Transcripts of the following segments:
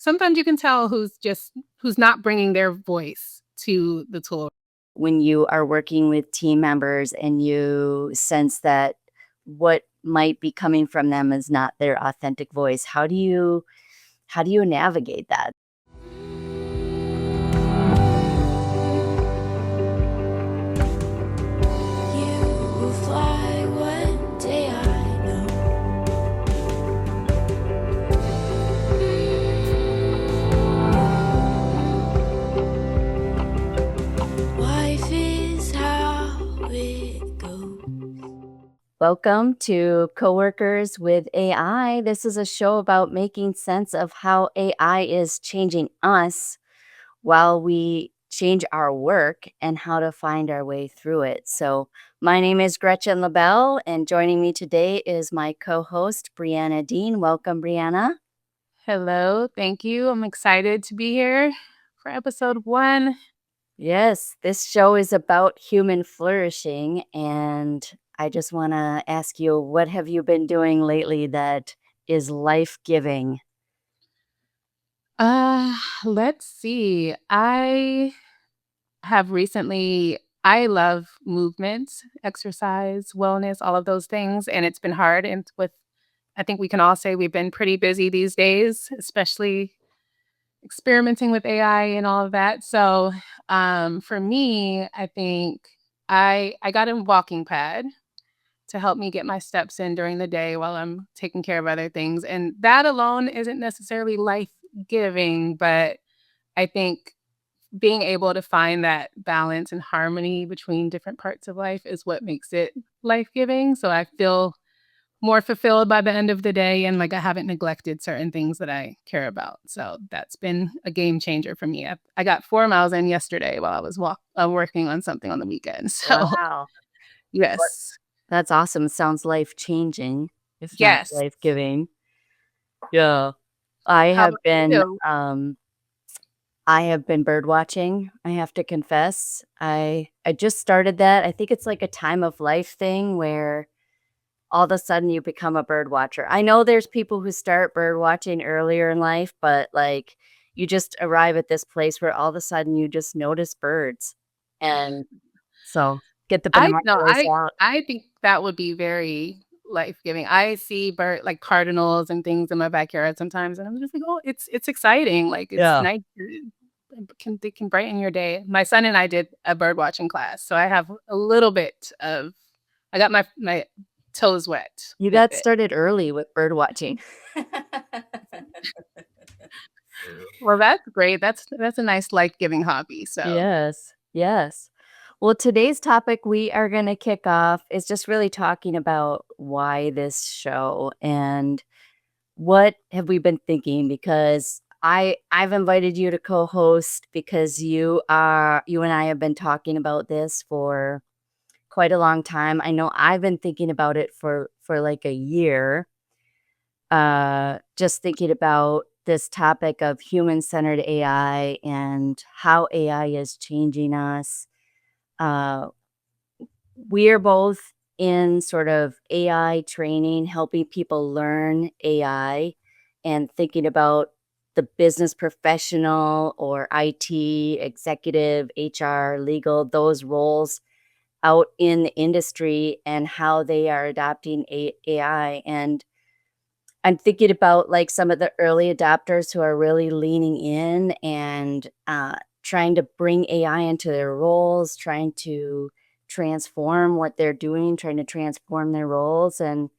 sometimes you can tell who's not bringing their voice to the tool. When you are working with team members and you sense that what might be coming from them is not their authentic voice, how do you navigate that? Welcome to Coworkers with AI. This is a show about making sense of how AI is changing us while we change our work and how to find our way through it. So, my name is Gretchen LaBelle, and joining me today is my co-host, Bre'Ana Deen. Welcome, Bre'Ana. Hello, thank you. I'm excited to be here for episode 1. Yes, this show is about human flourishing, and I just want to ask you, what have you been doing lately that is life-giving? Let's see. I love movement, exercise, wellness, all of those things, and it's been hard. And I think we can all say we've been pretty busy these days, especially experimenting with AI and all of that. So, for me, I think I got a walking pad to help me get my steps in during the day while I'm taking care of other things. And that alone isn't necessarily life giving, but I think being able to find that balance and harmony between different parts of life is what makes it life giving. So I feel more fulfilled by the end of the day, and like I haven't neglected certain things that I care about. So that's been a game changer for me. I got 4 miles in yesterday while I was working on something on the weekend. So Wow. What yes. That's awesome. Sounds life-changing, if not Yes. life-giving. Yeah. I How have about been, you? I have been bird watching, I have to confess. I just started that. I think it's like a time of life thing where all of a sudden you become a bird watcher. I know there's people who start bird watching earlier in life, but, like, you just arrive at this place where all of a sudden you just notice birds, and so get the I no, binoculars I out. I think that would be very life-giving. I see like cardinals and things in my backyard sometimes, and I'm just like, "Oh, it's exciting." Like, it's Yeah. nice. They can brighten your day. My son and I did a bird watching class, so I have a little bit of I got my toes wet You with got it. started early with bird watching. Well, that's great. That's a nice life-giving hobby, so Yes, yes. Well, today's topic we are going to kick off is just really talking about why this show and what have we been thinking, because I've invited you to co-host because you and I have been talking about this for quite a long time. I know I've been thinking about it for like a year. Just thinking about this topic of human-centered AI and how AI is changing us. Uh, we're both in sort of AI training, helping people learn AI and thinking about the business professional or IT, executive, HR, legal, those roles out in the industry and how they are adopting AI. And I'm thinking about, like, some of the early adopters who are really leaning in and, trying to bring AI into their roles, trying to transform what they're doing, trying to transform their roles, and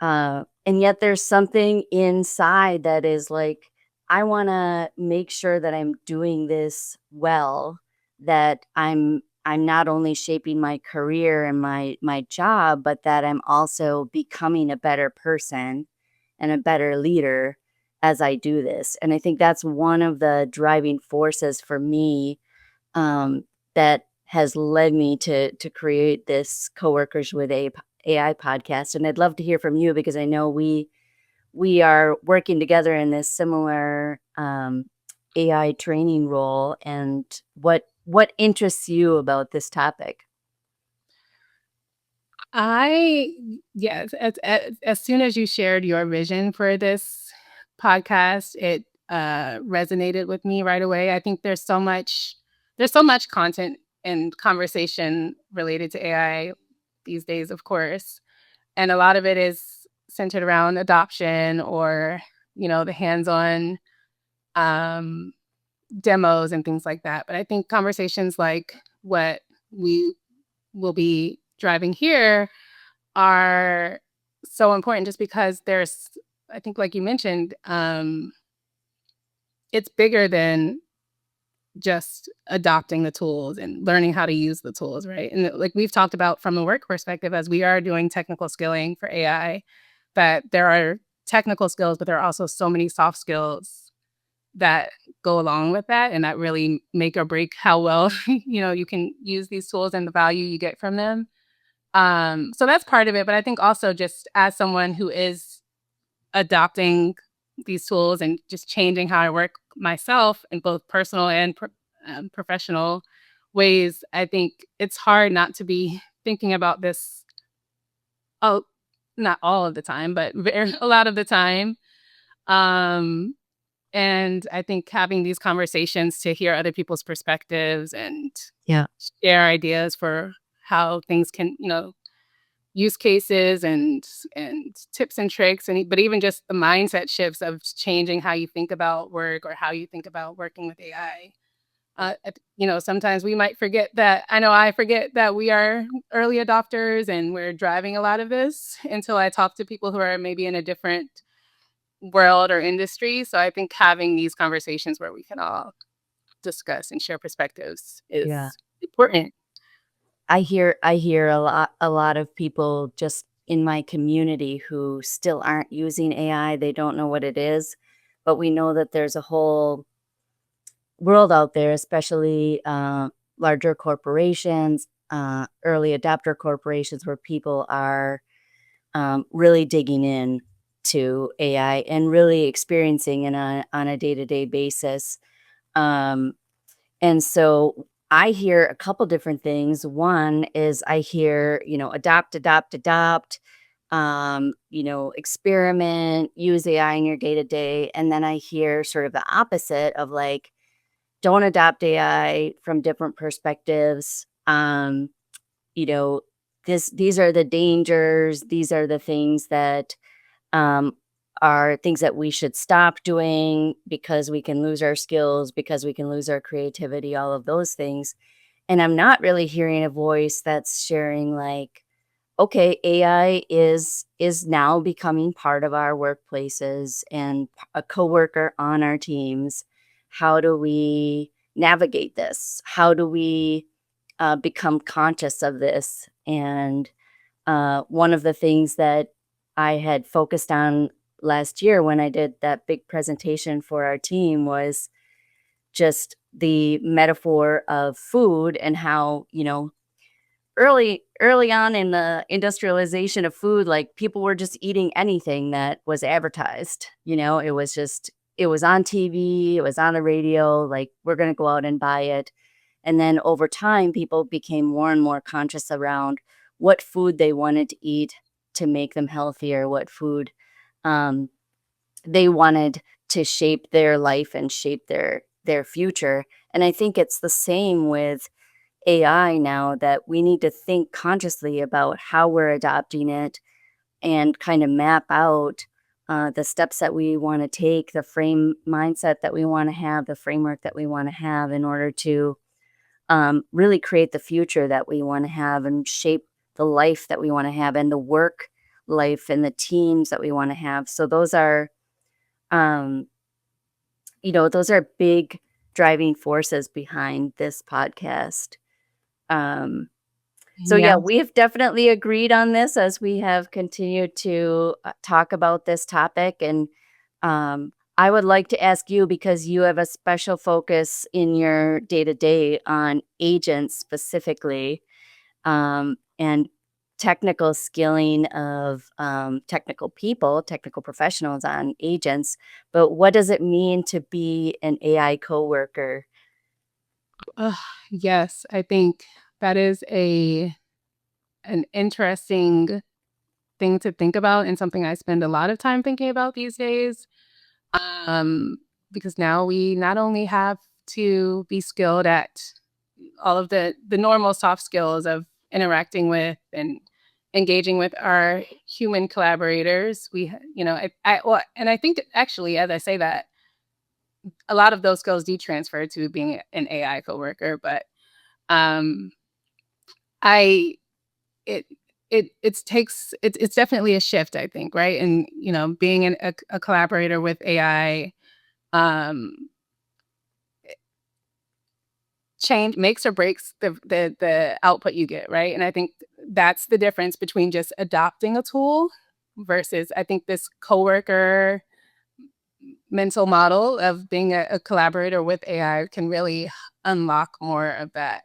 yet there's something inside that is like, "I wanna make sure that I'm doing this well, that I'm not only shaping my career and my job, but that I'm also becoming a better person and a better leader as I do this." And I think that's one of the driving forces for me, that has led me to create this Coworkers with AI podcast. And I'd love to hear from you because I know we are working together in this similar AI training role. And what interests you about this topic? I yes, as soon as you shared your vision for this podcast, resonated with me right away. I think there's so much content and conversation related to AI these days, of course. And a lot of it is centered around adoption or, the hands-on um, demos and things like that. But I think conversations like what we will be driving here are so important just because I think, like you mentioned, it's bigger than just adopting the tools and learning how to use the tools, right? And like we've talked about from a work perspective, as we are doing technical skilling for AI, that there are technical skills, but there are also so many soft skills that go along with that and that really make or break how well you can use these tools and the value you get from them. So that's part of it, but I think also just as someone who is adopting these tools and just changing how I work myself in both personal and professional ways, I think it's hard not to be thinking about this. Oh, not all of the time, but a lot of the time. Um, and I think having these conversations to hear other people's perspectives and Yeah. share ideas for how things can, use cases and tips and tricks, but even just the mindset shifts of changing how you think about work or how you think about working with AI. Sometimes we might forget that. I know I forget that we are early adopters and we're driving a lot of this until I talk to people who are maybe in a different world or industry. So I think having these conversations where we can all discuss and share perspectives Yeah. is important. I hear a lot of people just in my community who still aren't using AI. They don't know what it is, but we know that there's a whole world out there, especially larger corporations, early adopter corporations, where people are really digging in to AI and really experiencing it on a day to day basis. Um, and so I hear a couple different things. One is I hear, adopt, adopt, adopt, experiment, use AI in your day to day. And then I hear sort of the opposite of like, don't adopt AI from different perspectives. You know, these are the dangers. These are the things that um, are things that we should stop doing because we can lose our skills, because we can lose our creativity, all of those things. And I'm not really hearing a voice that's sharing like, okay, AI is now becoming part of our workplaces and a coworker on our teams. How do we navigate this? How do we become conscious of this? And one of the things that I had focused on last year when I did that big presentation for our team was just the metaphor of food and how, early on in the industrialization of food, like, people were just eating anything that was advertised, it was just it was on TV, it was on the radio, like, we're gonna go out and buy it, and then over time, people became more and more conscious around what food they wanted to eat to make them healthier, what food, um, they wanted to shape their life and shape their future, and I think it's the same with AI now that we need to think consciously about how we're adopting it and kind of map out the steps that we want to take, the frame mindset that we want to have, the framework that we want to have in order to really create the future that we want to have and shape the life that we want to have and the work life and the teams that we want to have. So um, those are big driving forces behind this podcast. Um, so Yeah. yeah, we have definitely agreed on this as we have continued to talk about this topic. And I would like to ask you, because you have a special focus in your day to day on agents specifically, and technical skilling of technical people, technical professionals on agents. But what does it mean to be an AI coworker? Ugh, yes, I think that is an interesting thing to think about and something I spend a lot of time thinking about these days. because now we not only have to be skilled at all of the normal soft skills of interacting with and engaging with our human collaborators. And I think actually, as I say that, a lot of those skills do transfer to being an AI coworker. But um, I it it's definitely a shift, I think, right? And being a collaborator with AI, um, change makes or breaks the output you get, right? And I think that's the difference between just adopting a tool versus, I think, this coworker mental model of being a collaborator with AI can really unlock more of that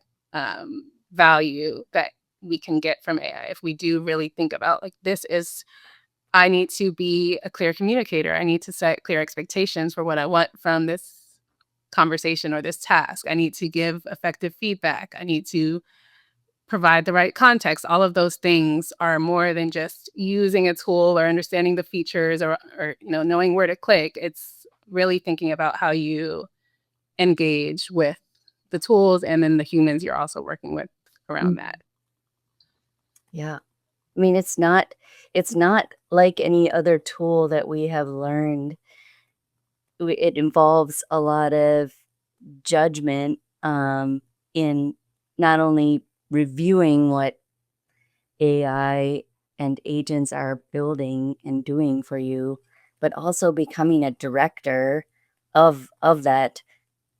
value that we can get from AI if we do really think about, like, this is, I need to be a clear communicator. I need to set clear expectations for what I want from this conversation or this task. I need to give effective feedback. I need to provide the right context. All of those things are more than just using a tool or understanding the features, or knowing where to click. It's really thinking about how you engage with the tools and then the humans you're also working with around Mm. that. Yeah. I mean, it's not like any other tool that we have learned. It involves a lot of judgment, in not only reviewing what AI and agents are building and doing for you, but also becoming a director of that.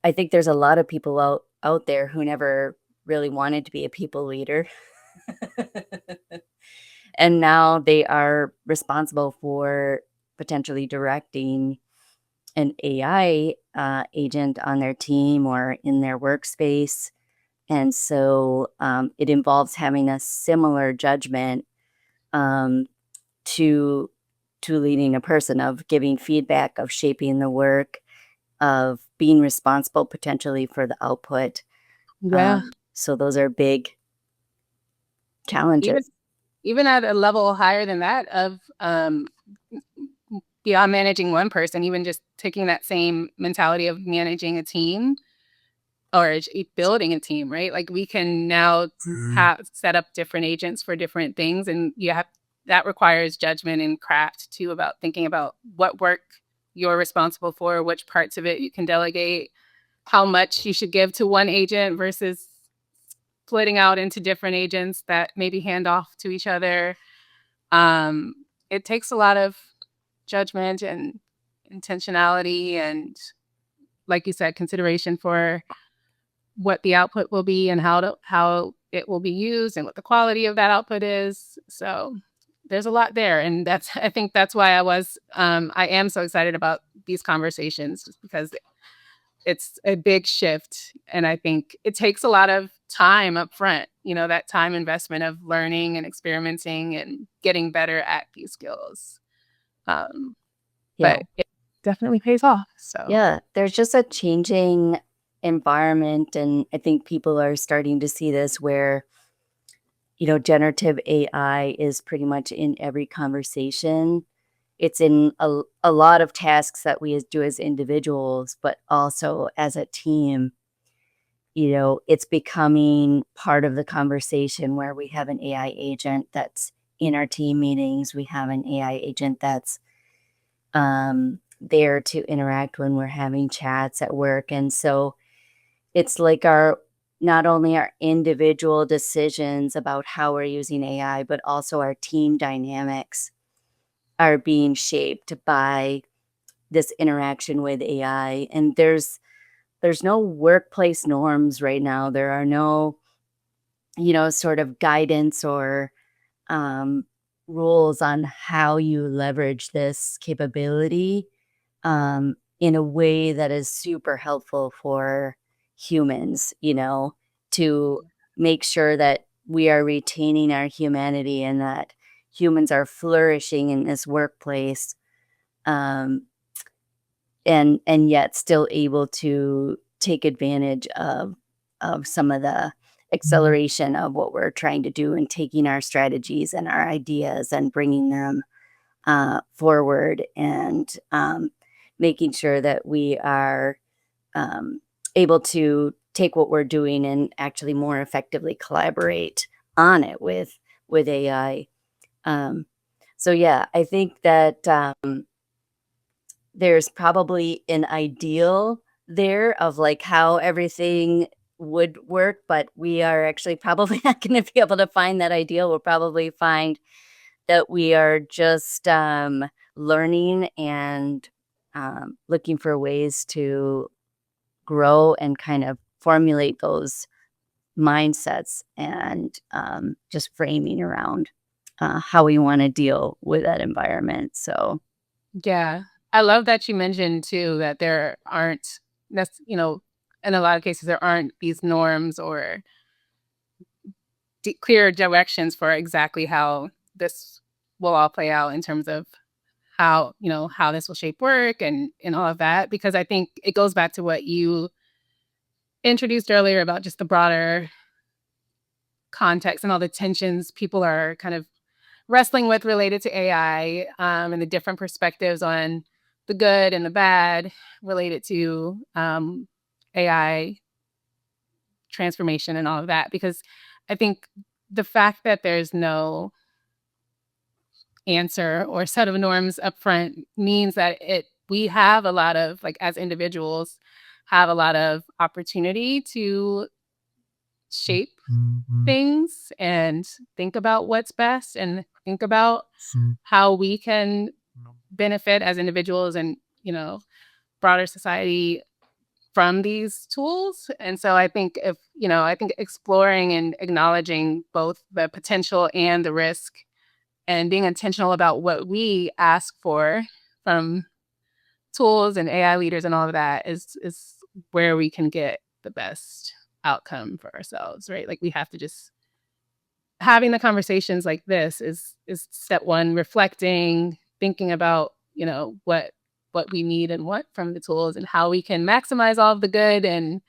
I think there's a lot of people out there who never really wanted to be a people leader. And now they are responsible for potentially directing an AI agent on their team or in their workspace. And so it involves having a similar judgment, um, to leading a person, of giving feedback, of shaping the work, of being responsible potentially for the output. Yeah. So those are big Even challenges. even at a level higher than that of beyond managing one person, even just taking that same mentality of managing a team or building a team, right? Like, we can now have set up different agents for different things, and that requires judgment and craft too, about thinking about what work you're responsible for, which parts of it you can delegate, how much you should give to one agent versus splitting out into different agents that maybe hand off to each other. Um, it takes a lot of judgment and intentionality and, like you said, consideration for what the output will be and how it will be used and what the quality of that output is. So there's a lot there, and I think that's why I am so excited about these conversations, just because it's a big shift, and I think it takes a lot of time up front, that time investment of learning and experimenting and getting better at these skills. Um, Yeah. but it definitely pays off. So Yeah. There's just a changing environment. And I think people are starting to see this where, generative AI is pretty much in every conversation. It's in a lot of tasks that we do as individuals, but also as a team. It's becoming part of the conversation where we have an AI agent that's in our team meetings. We have an AI agent that's there to interact when we're having chats at work. And so it's like our not only our individual decisions about how we're using AI, but also our team dynamics are being shaped by this interaction with AI. And there's no workplace norms right now. There are no, sort of guidance or um, rules on how you leverage this capability, in a way that is super helpful for humans, to make sure that we are retaining our humanity and that humans are flourishing in this workplace, um, and yet still able to take advantage of some of the acceleration of what we're trying to do, and taking our strategies and our ideas and bringing them forward, and making sure that we are um, able to take what we're doing and actually more effectively collaborate on it with AI. Um, so yeah, I think that there's probably an ideal there of like how everything would work, but we are actually probably not going to be able to find that ideal. We'll probably find that we are just learning and looking for ways to grow and kind of formulate those mindsets and just framing around how we want to deal with that environment. So, Yeah. I love that you mentioned too that there aren't in a lot of cases there aren't these norms or clear directions for exactly how this will all play out in terms of how this will shape work and all of that, because I think it goes back to what you introduced earlier about just the broader context and all the tensions people are kind of wrestling with related to AI, and the different perspectives on the good and the bad related to AI transformation and all of that. Because I think the fact that there's no answer or set of norms up front means that we have a lot of, like, as individuals, have a lot of opportunity to shape things and think about what's best and think about how we can benefit as individuals and broader society from these tools. And so I think exploring and acknowledging both the potential and the risk and being intentional about what we ask for from tools and AI leaders and all of that is where we can get the best outcome for ourselves, right? Like, we have to just having the conversations like this is step one, reflecting, thinking about, what we need and what from the tools and how we can maximize all of the good and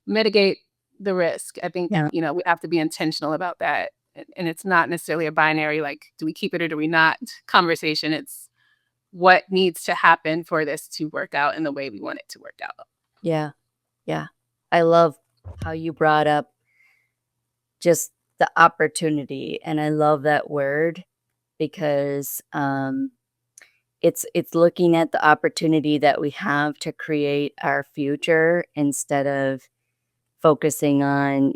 mitigate the risk. I think, yeah. we have to be intentional about that. And it's not necessarily a binary, like, do we keep it or do we not conversation. It's what needs to happen for this to work out in the way we want it to work out. Yeah. Yeah. I love how you brought up just the opportunity. And I love that word because it's looking at the opportunity that we have to create our future instead of focusing on,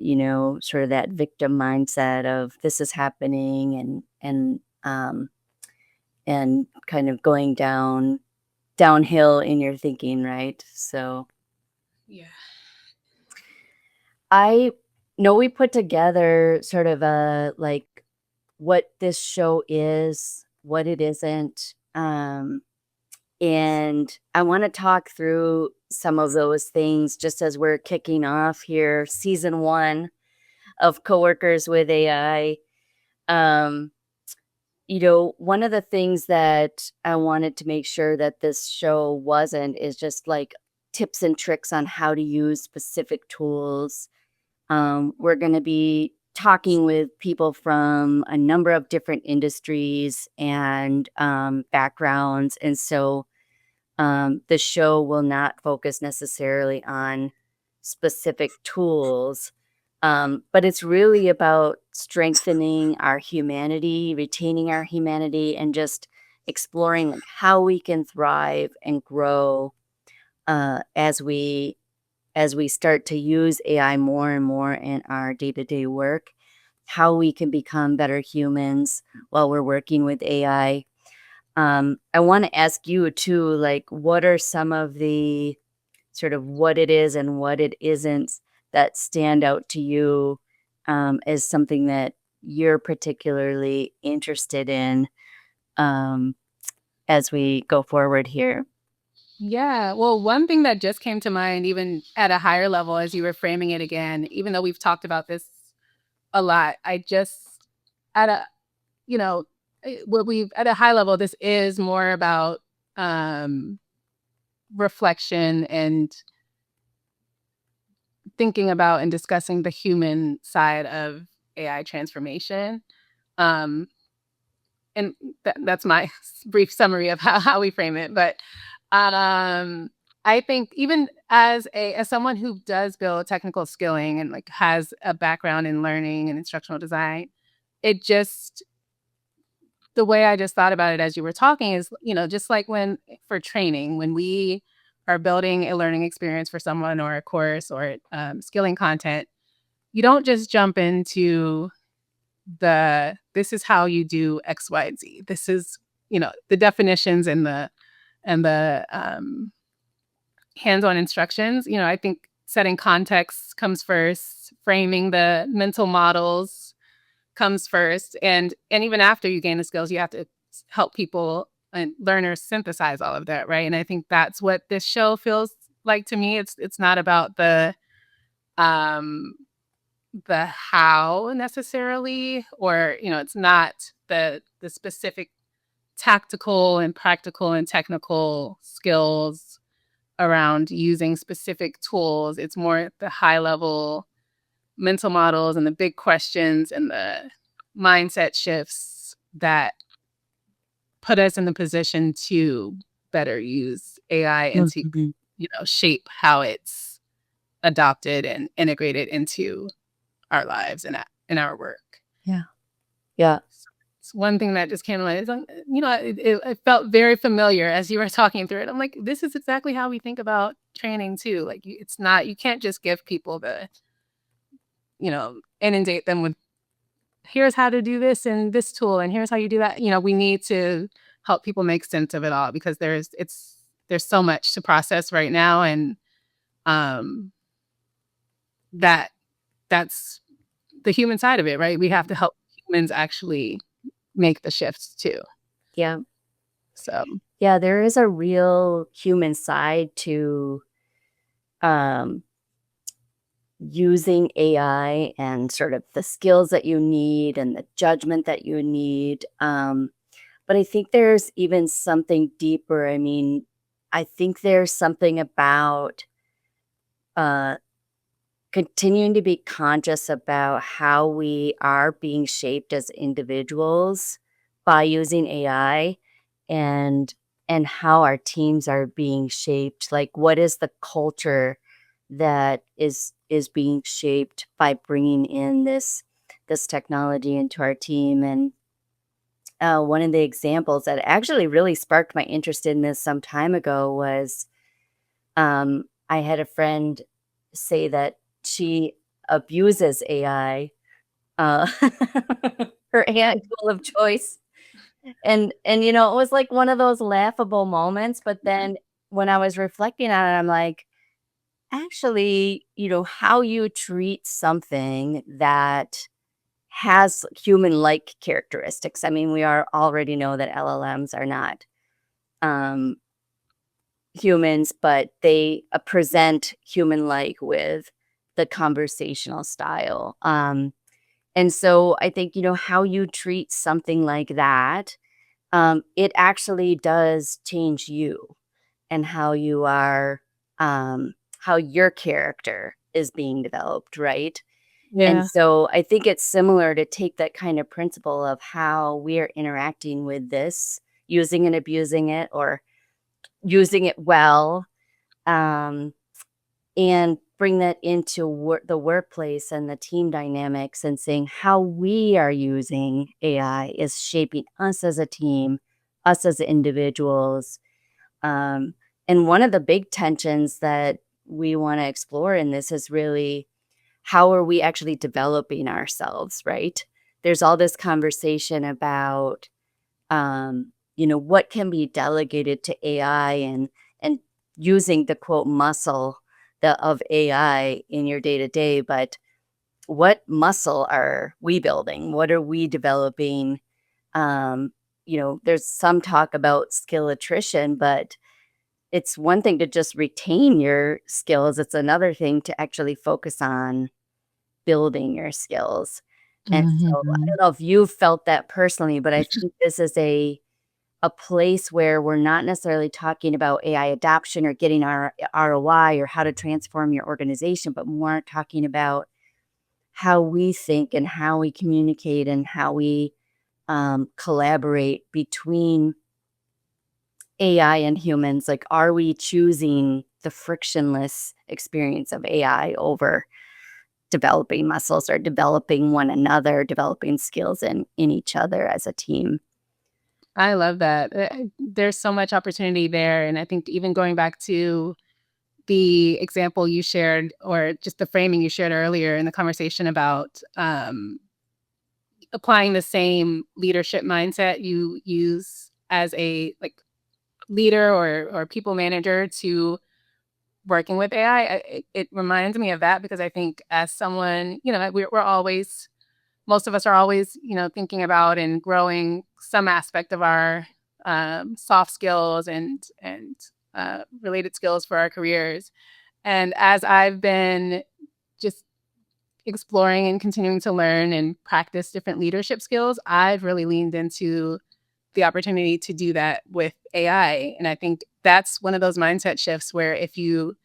sort of that victim mindset of this is happening and kind of going downhill in your thinking, right? So Yeah. I know we put together sort of a like what this show is, what it isn't. And I want to talk through some of those things just as we're kicking off here, season one of Coworkers with AI. Um, one of the things that I wanted to make sure that this show wasn't is just like tips and tricks on how to use specific tools. We're going to be talking with people from a number of different industries and backgrounds. And so the show will not focus necessarily on specific tools, but it's really about strengthening our humanity, retaining our humanity, and just exploring like how we can thrive and grow as we start to use AI more and more in our day to day work. How we can become better humans while we're working with AI. I want to ask you too, like, what are some of the sort of what it is and what it isn't that stand out to you as something that you're particularly interested in um, as we go forward here? Yeah. Well, one thing that just came to mind, even at a higher level, as you were framing it again, even though we've talked about this a lot, I just, at a, what we've, at a high level, this is more about um, reflection and thinking about and discussing the human side of AI transformation. Um, and that's my brief summary of how we frame it. But Um, I think even as someone who does build technical skilling and like has a background in learning and instructional design, it just the way I just thought about it as you were talking is, just like when for training, when we are building a learning experience for someone or a course or skilling content, you don't just jump into this is how you do X, Y, and Z. This is, the definitions and the hands-on instructions. I think setting context comes first, framing the mental models comes first, and even after you gain the skills, you have to help people and learners synthesize all of that, right? And I think that's what this show feels like to me. It's not about um the how necessarily, or it's not the specific tactical and practical and technical skills around using specific tools. It's more the high level mental models and the big questions and the mindset shifts that put us in the position to better use AI and to, Mhm. shape how it's adopted and integrated into our lives and in our work. Yeah. Yeah. It's one thing that just came to mind. It's like, it felt very familiar as you were talking through it. I'm like, this is exactly how we think about training too. Like, it's not, you can't just give people inundate them with, here's how to do this and this tool, and here's how you do that. We need to help people make sense of it all because there's so much to process right now, and um, that that's the human side of it, right? We have to help humans actually make the shifts too. Yeah. So Yeah, there is a real human side to, um, using AI and sort of the skills that you need and the judgment that you need, but I think there's even something deeper. I mean, I think there's something about, uh continuing to be conscious about how we are being shaped as individuals by using AI, and how our teams are being shaped. Like, what is the culture that is being shaped by bringing in this technology into our team? And one of the examples that actually really sparked my interest in this some time ago was, I had a friend say that she abuses AI, uh, her handful of choice, and, it was like one of those laughable moments, but then when I was reflecting on it, I'm like, actually, how you treat something that has human-like characteristics. I mean, we are already know that LLMs are not, um humans, but they, present human-like with the conversational style, and so I think, how you treat something like that, it actually does change you and how you are, how your character is being developed, right? And yeah, so I think it's similar to take that kind of principle of how we are interacting with this, using and abusing it, or using it well, um, and bring that into the workplace and the team dynamics, and saying how we are using AI is shaping us as a team, us as individuals. Um, and one of the big tensions that we want to explore in this is really, how are we actually developing ourselves, right? There's all this conversation about, what can be delegated to AI, and using the quote muscle of AI in your day to day, but what muscle are we building? What are we developing? Um, there's some talk about skill attrition, but it's one thing to just retain your skills. It's another thing to actually focus on building your skills. And so I mhm. don't know if you've felt that personally, but I think this is a place where we're not necessarily talking about AI adoption or getting our ROI or how to transform your organization, but more talking about how we think and how we communicate and how we, collaborate between AI and humans, like, are we choosing the frictionless experience of AI over developing muscles or developing one another, developing skills in each other as a team? I love that. There's so much opportunity there, and I think even going back to the example you shared or just the framing you shared earlier in the conversation about, applying the same leadership mindset you use as a, like, leader or people manager to working with AI, it reminds me of that because I think as someone, we're always most of us are always, thinking about and growing some aspect of our soft skills and related skills for our careers. And as I've been just exploring and continuing to learn and practice different leadership skills, I've really leaned into the opportunity to do that with AI. And I think that's one of those mindset shifts where if you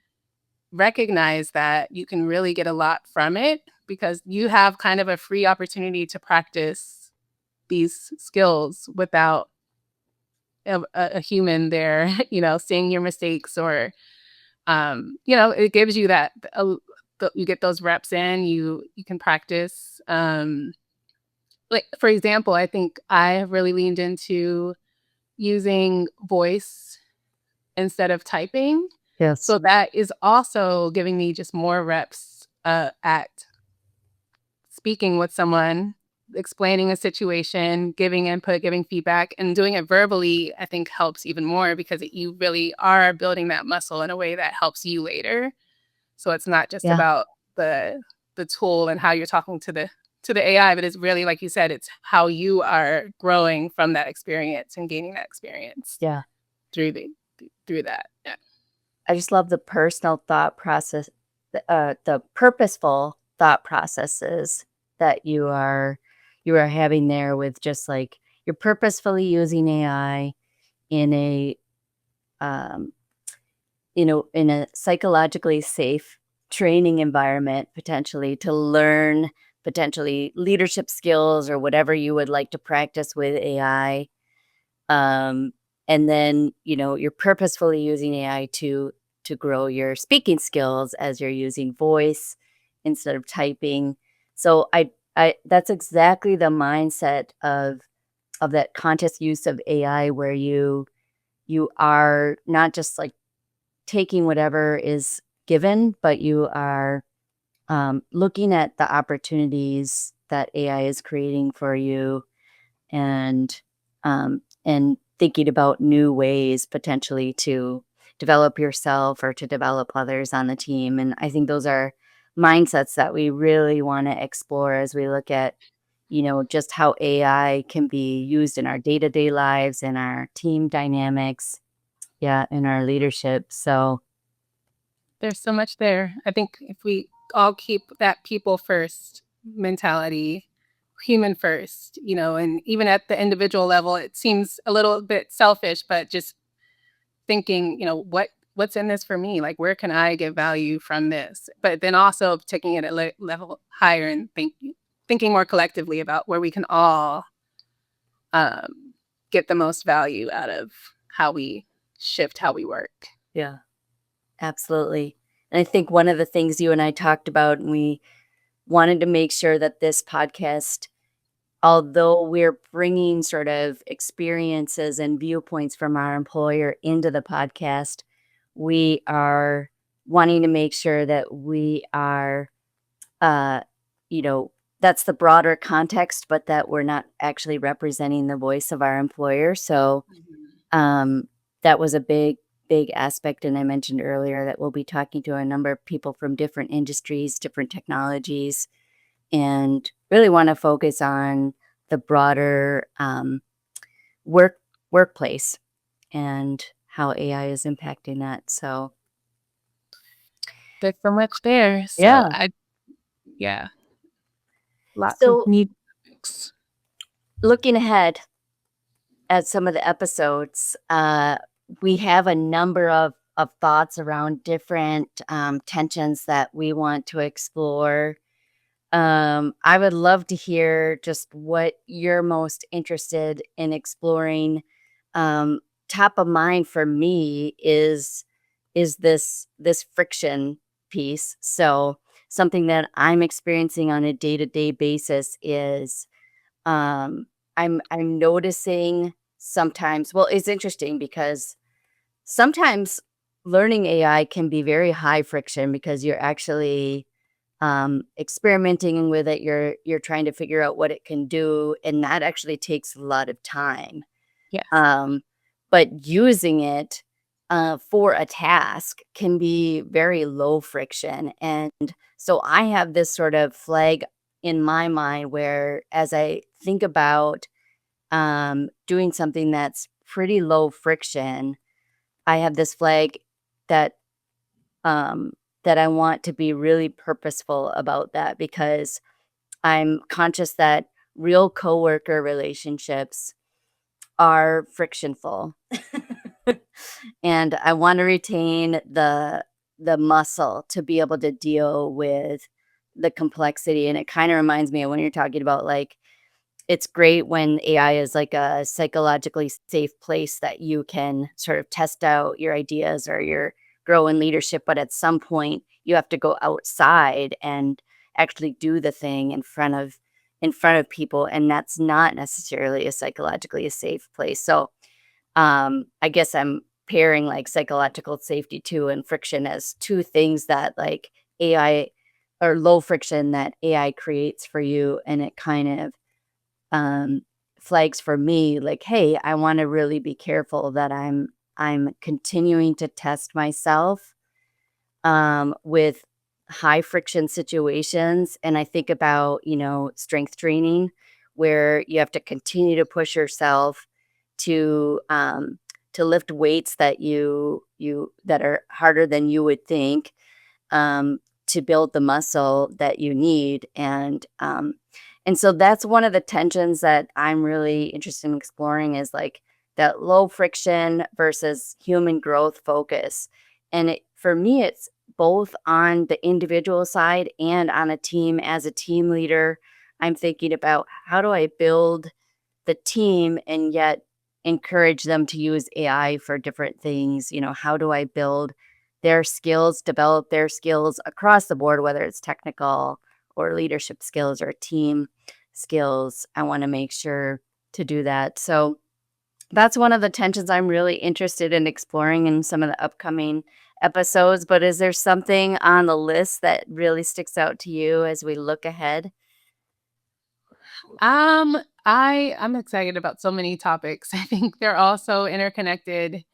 recognize that, you can really get a lot from it because you have kind of a free opportunity to practice these skills without a human there, seeing your mistakes or, it gives you that, you get those reps in, you can practice. Like, for example, I think I have really leaned into using voice instead of typing. Yes. So that is also giving me just more reps at speaking with someone, explaining a situation, giving input, giving feedback, and doing it verbally, I think helps even more because you really are building that muscle in a way that helps you later. So it's not just Yeah, about the tool and how you're talking to the AI, but it's really like you said, it's how you are growing from that experience and gaining that experience yeah. through through that. Yeah. I just love the personal thought process, the purposeful thought processes that you are having there with just, like, you're purposefully using AI in a, um, in a psychologically safe training environment, potentially to learn potentially leadership skills or whatever you would like to practice with AI. Um, and then, you're purposefully using AI to grow your speaking skills as you're using voice instead of typing. So I that's exactly the mindset of that conscious use of AI where you are not just like taking whatever is given, but you are looking at the opportunities that AI is creating for you and thinking about new ways potentially to develop yourself or to develop others on the team. And I think those are mindsets that we really want to explore as we look at, just how AI can be used in our day-to-day lives, in our team dynamics, yeah, in our leadership. So There's so much there. I think if we all keep that people first mentality, human first, and even at the individual level, it seems a little bit selfish, but just thinking, what's in this for me? Like, where can I get value from this? But then also taking it a level higher and thinking more collectively about where we can all um, get the most value out of how we shift how we work. yeah, absolutely. And I think one of the things you and I talked about, and we wanted to make sure that this podcast, although we're bringing sort of experiences and viewpoints from our employer into the podcast, we are wanting to make sure that we are, uh, you know, that's the broader context, but that we're not actually representing the voice of our employer. So Mhm. um, that was a big aspect. And I mentioned earlier that we'll be talking to a number of people from different industries, different technologies, and really want to focus on the broader work workplace and how AI is impacting that. So There's so much there. So yeah. yeah, lots of So neat topics. looking ahead at some of the episodes, we have a number of thoughts around different tensions that we want to explore. I would love to hear just what you're most interested in exploring. top of mind for me is this friction piece. So something that I'm experiencing on a day-to-day basis is I'm noticing sometimes, well, it's interesting because sometimes learning AI can be very high friction because you're actually experimenting with it. You're trying to figure out what it can do, and that actually takes a lot of time. Yes. Um, but using it for a task can be very low friction. And so I have this sort of flag in my mind where, as I think about doing something that's pretty low friction, I have this flag that um, that I want to be really purposeful about that because I'm conscious that real coworker relationships are frictionful. And I wanna retain the muscle to be able to deal with the complexity, and it kinda reminds me of when you're talking about, like, it's great when AI is like a psychologically safe place that you can sort of test out your ideas or your grow in leadership, but at some point, you have to go outside and actually do the thing in front of people, and that's not necessarily a psychologically a safe place. So, I guess I'm pairing, like, psychological safety too and friction as 2 things that, like, AI or low friction that AI creates for you, and it kind of um, flags for me like, "Hey, I wanna really be careful that I'm continuing to test myself, with high friction situations," and I think about, strength training where you have to continue to push yourself to lift weights that you that are harder than you would think, um, to build the muscle that you need. And so that's one of the tensions that I'm really interested in exploring is like that low friction versus human growth focus. And for me, it's both on the individual side and on a team. As a team leader, I'm thinking about how do I build the team and yet encourage them to use AI for different things. How do I build their skills, develop their skills across the board, whether it's technical or leadership skills or team skills? I want to make sure to do that. So that's one of the tensions I'm really interested in exploring in some of the upcoming episodes. But is there something on the list that really sticks out to you as we look ahead? Um, I'm excited about so many topics. I think they're all so interconnected.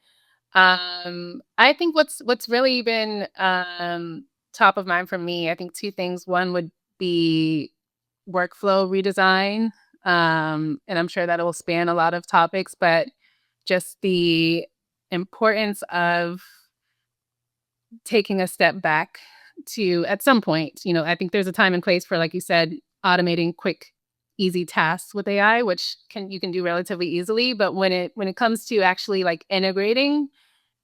I think what's really been top of mind for me, I think two things. One would be workflow redesign. And I'm sure that will span a lot of topics, but just the importance of taking a step back to at some point, I think there's a time and place for, like you said, automating quick, easy tasks with AI, which can you can do relatively easily. But when it comes to actually like integrating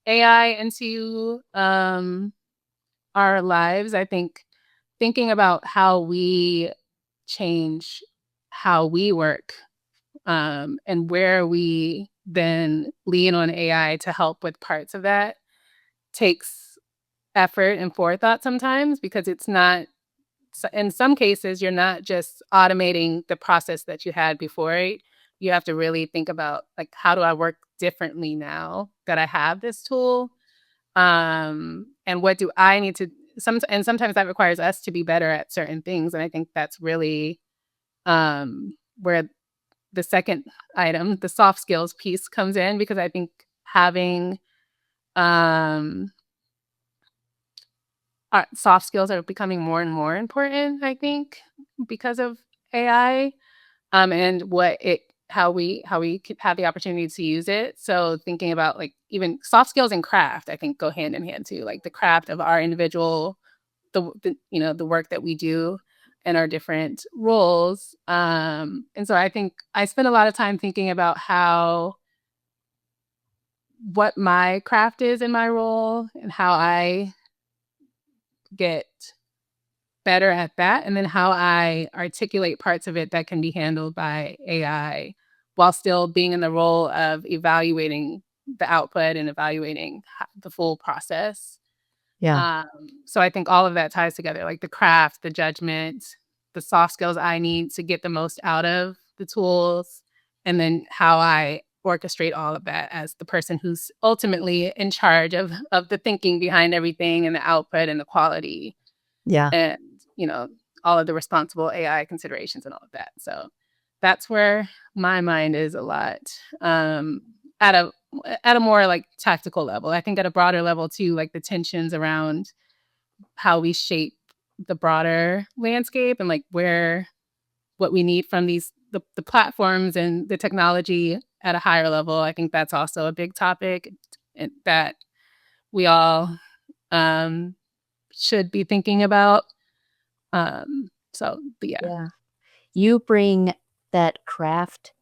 AI into our lives, I think thinking about how we change how we work and where we then lean on AI to help with parts of that takes effort and forethought sometimes because it's not in some cases you're not just automating the process that you had before it. You have to really think about like how do I work differently now that I have this tool, and what do I need to and sometimes that requires us to be better at certain things, and I think that's really where the second item, the soft skills piece comes in because I think having um soft skills are becoming more and more important, I think, because of AI, and what it how we could have the opportunity to use it. So thinking about like even soft skills and craft, I think go hand in hand too. Like the craft of our individual, the work that we do in our different roles. And so I think I spend a lot of time thinking about how what my craft is in my role and how I get better at that, and then how I articulate parts of it that can be handled by AI while still being in the role of evaluating the output and evaluating the full process. Yeah. Um, so I think all of that ties together, like the craft, the judgment, the soft skills I need to get the most out of the tools, and then how I orchestrate all of that as the person who's ultimately in charge of the thinking behind everything and the output and the quality Yeah. and, you know, all of the responsible AI considerations and all of that. So that's where my mind is a lot. At a at a more like tactical level. I think at a broader level too, like the tensions around how we shape the broader landscape and like where what we need from the platforms and the technology at a higher level. I think that's also a big topic that we all um, should be thinking about. But yeah. Yeah. You bring that craft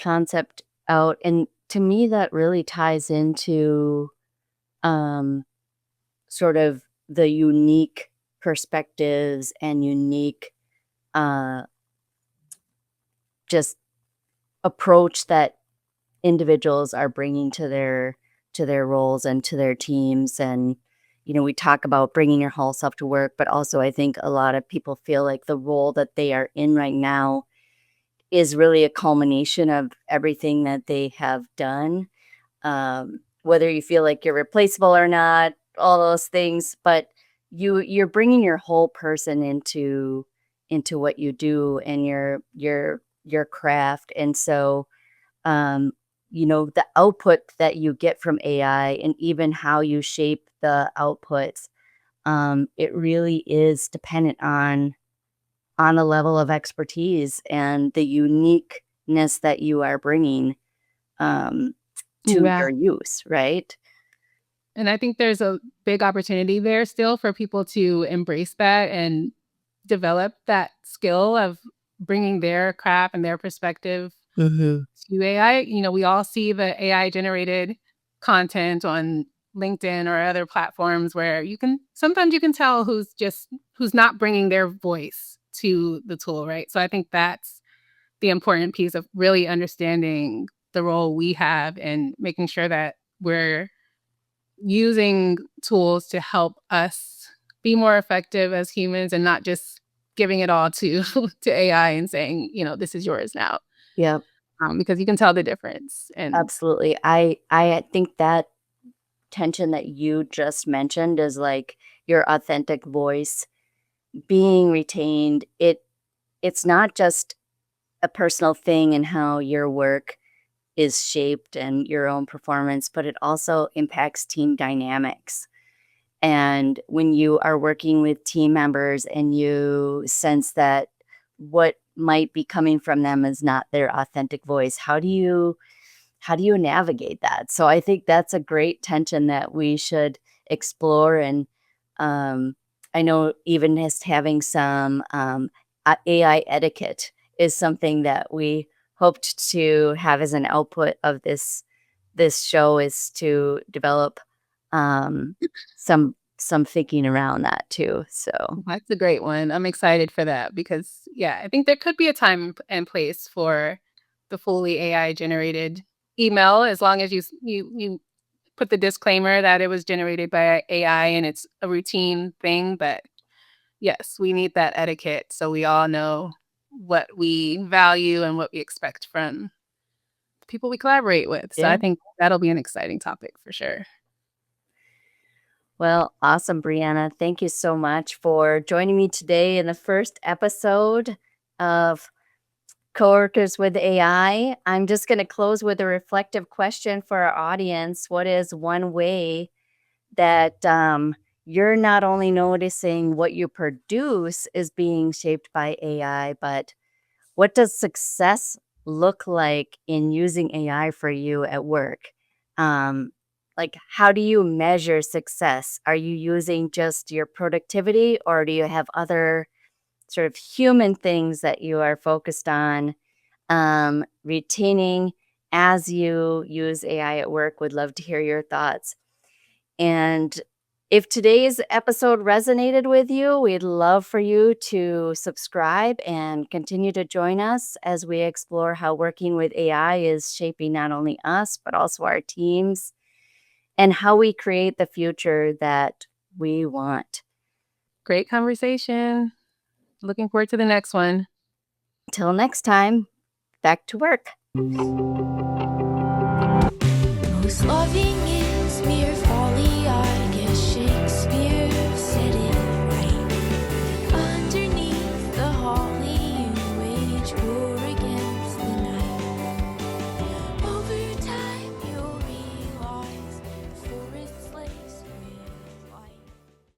concept out, and to me, that really ties into um, sort of the unique perspectives and unique uh, just approach that individuals are bringing to their roles and to their teams. And we talk about bringing your whole self to work, but also I think a lot of people feel like the role that they are in right now is really a culmination of everything that they have done, whether you feel like you're replaceable or not, all those things. But you're bringing your whole person into what you do and your craft. And so the output that you get from AI and even how you shape the outputs, it really is dependent on the level of expertise and the uniqueness that you are bringing um, to Yeah. your use, right? And I think there's a big opportunity there still for people to embrace that and develop that skill of bringing their craft and their perspective Mhm. to AI. You know, we all see the AI generated content on LinkedIn or other platforms where you can sometimes you can tell who's not bringing their voice to the tool, right? So I think that's the important piece of really understanding the role we have and making sure that we're using tools to help us be more effective as humans and not just giving it all to to AI and saying, you know, this is yours now, Yep, because you can tell the difference. And absolutely. I think that tension that you just mentioned is like your authentic voice being retained. It's not just a personal thing in how your work is shaped and your own performance, but it also impacts team dynamics. And when you are working with team members and you sense that what might be coming from them is not their authentic voice, how do you navigate that? So I think that's a great tension that we should explore. And um, I know even just having some AI etiquette is something that we hoped to have as an output of this show, is to develop um, some thinking around that too. So that's a great one. I'm excited for that because, yeah, I think there could be a time and place for the fully AI generated email as long as you put the disclaimer that it was generated by AI and it's a routine thing. But yes, we need that etiquette so we all know what we value and what we expect from the people we collaborate with. So yeah. I think that'll be an exciting topic for sure. Well, awesome, Bre'Ana. Thank you so much for joining me today in the first episode of Coworkers with AI. I'm just going to close with a reflective question for our audience. What is one way that you're not only noticing what you produce is being shaped by AI, but what does success look like in using AI for you at work? Um, like, how do you measure success? Are you using just your productivity, or do you have other sort of human things that you are focused on retaining as you use AI at work? Would love to hear your thoughts. And If today's episode resonated with you, we'd love for you to subscribe and continue to join us as we explore how working with AI is shaping not only us, but also our teams and how we create the future that we want. Great conversation. Looking forward to the next one. Till next time, back to work. Благословіння